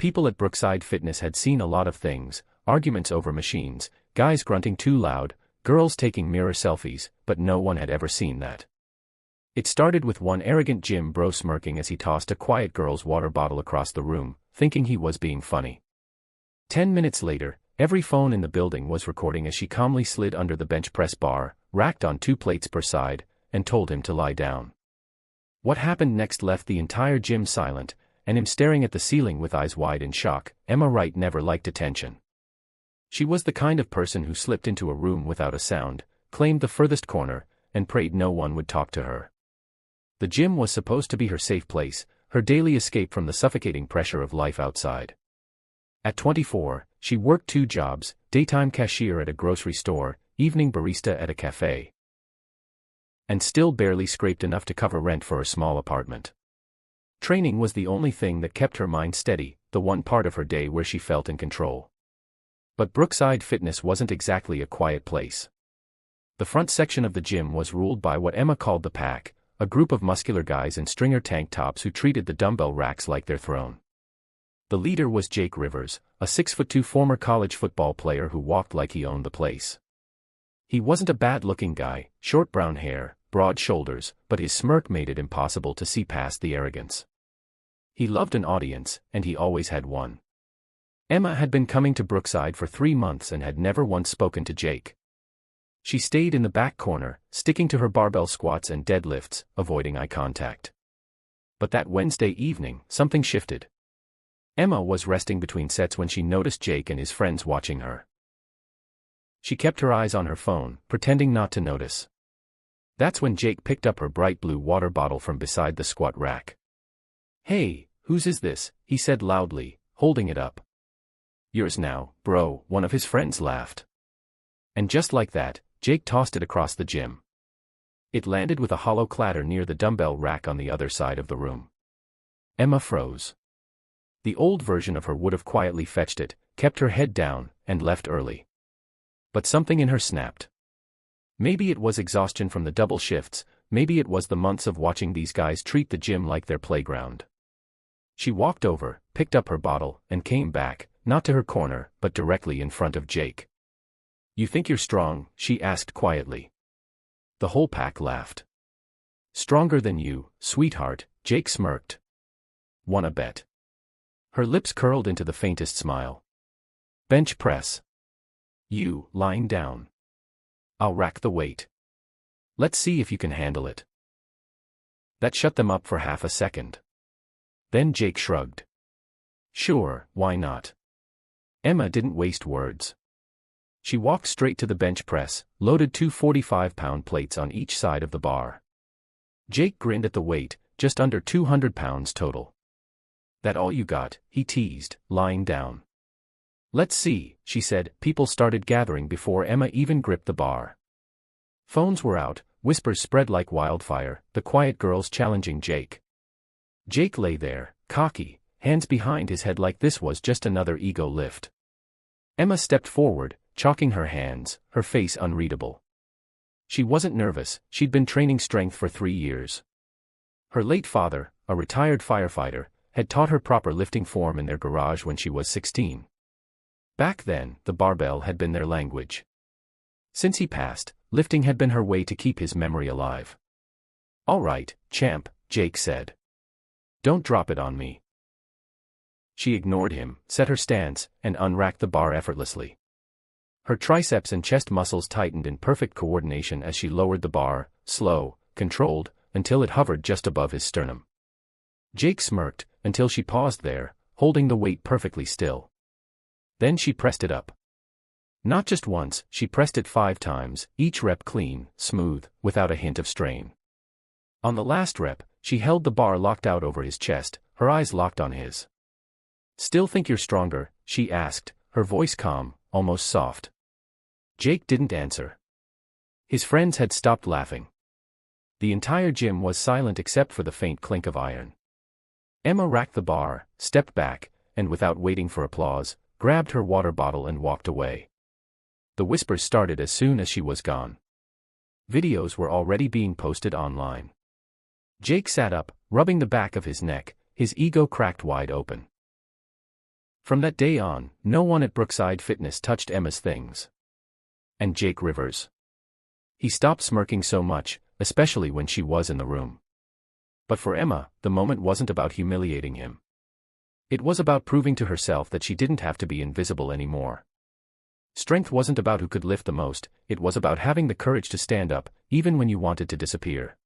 People at Brookside Fitness had seen a lot of things: arguments over machines, guys grunting too loud, girls taking mirror selfies, but no one had ever seen that. It started with one arrogant gym bro smirking as he tossed a quiet girl's water bottle across the room, thinking he was being funny. 10 minutes later, every phone in the building was recording as she calmly slid under the bench press bar, racked on 2 plates per side, and told him to lie down. What happened next left the entire gym silent, and him staring at the ceiling with eyes wide in shock. Emma Wright never liked attention. She was the kind of person who slipped into a room without a sound, claimed the furthest corner, and prayed no one would talk to her. The gym was supposed to be her safe place, her daily escape from the suffocating pressure of life outside. At 24, she worked 2 jobs: daytime cashier at a grocery store, evening barista at a cafe. And still barely scraped enough to cover rent for a small apartment. Training was the only thing that kept her mind steady, the one part of her day where she felt in control. But Brookside Fitness wasn't exactly a quiet place. The front section of the gym was ruled by what Emma called the pack, a group of muscular guys in stringer tank tops who treated the dumbbell racks like their throne. The leader was Jake Rivers, a 6'2" former college football player who walked like he owned the place. He wasn't a bad-looking guy, short brown hair, broad shoulders, but his smirk made it impossible to see past the arrogance. He loved an audience, and he always had one. Emma had been coming to Brookside for 3 months and had never once spoken to Jake. She stayed in the back corner, sticking to her barbell squats and deadlifts, avoiding eye contact. But that Wednesday evening, something shifted. Emma was resting between sets when she noticed Jake and his friends watching her. She kept her eyes on her phone, pretending not to notice. That's when Jake picked up her bright blue water bottle from beside the squat rack. "Hey, whose is this?" he said loudly, holding it up. "Yours now, bro," one of his friends laughed. And just like that, Jake tossed it across the gym. It landed with a hollow clatter near the dumbbell rack on the other side of the room. Emma froze. The old version of her would have quietly fetched it, kept her head down, and left early. But something in her snapped. Maybe it was exhaustion from the double shifts, maybe it was the months of watching these guys treat the gym like their playground. She walked over, picked up her bottle, and came back, not to her corner, but directly in front of Jake. "You think you're strong?" she asked quietly. The whole pack laughed. "Stronger than you, sweetheart," Jake smirked. "Wanna bet?" Her lips curled into the faintest smile. "Bench press." "You, lying down." "I'll rack the weight." "Let's see if you can handle it." That shut them up for half a second. Then Jake shrugged. "Sure, why not?" Emma didn't waste words. She walked straight to the bench press, loaded 2 45-pound plates on each side of the bar. Jake grinned at the weight, just under 200 pounds total. "That all you got?" he teased, lying down. "Let's see," she said. People started gathering before Emma even gripped the bar. Phones were out, whispers spread like wildfire, the quiet girls challenging Jake. Jake lay there, cocky, hands behind his head like this was just another ego lift. Emma stepped forward, chalking her hands, her face unreadable. She wasn't nervous, she'd been training strength for 3 years. Her late father, a retired firefighter, had taught her proper lifting form in their garage when she was 16. Back then, the barbell had been their language. Since he passed, lifting had been her way to keep his memory alive. "All right, champ," Jake said. "Don't drop it on me." She ignored him, set her stance, and unracked the bar effortlessly. Her triceps and chest muscles tightened in perfect coordination as she lowered the bar, slow, controlled, until it hovered just above his sternum. Jake smirked, until she paused there, holding the weight perfectly still. Then she pressed it up. Not just once, she pressed it 5 times, each rep clean, smooth, without a hint of strain. On the last rep, she held the bar locked out over his chest, her eyes locked on his. "Still think you're stronger?" she asked, her voice calm, almost soft. Jake didn't answer. His friends had stopped laughing. The entire gym was silent except for the faint clink of iron. Emma racked the bar, stepped back, and without waiting for applause, grabbed her water bottle and walked away. The whispers started as soon as she was gone. Videos were already being posted online. Jake sat up, rubbing the back of his neck, his ego cracked wide open. From that day on, no one at Brookside Fitness touched Emma's things. And Jake Rivers. He stopped smirking so much, especially when she was in the room. But for Emma, the moment wasn't about humiliating him. It was about proving to herself that she didn't have to be invisible anymore. Strength wasn't about who could lift the most, it was about having the courage to stand up, even when you wanted to disappear.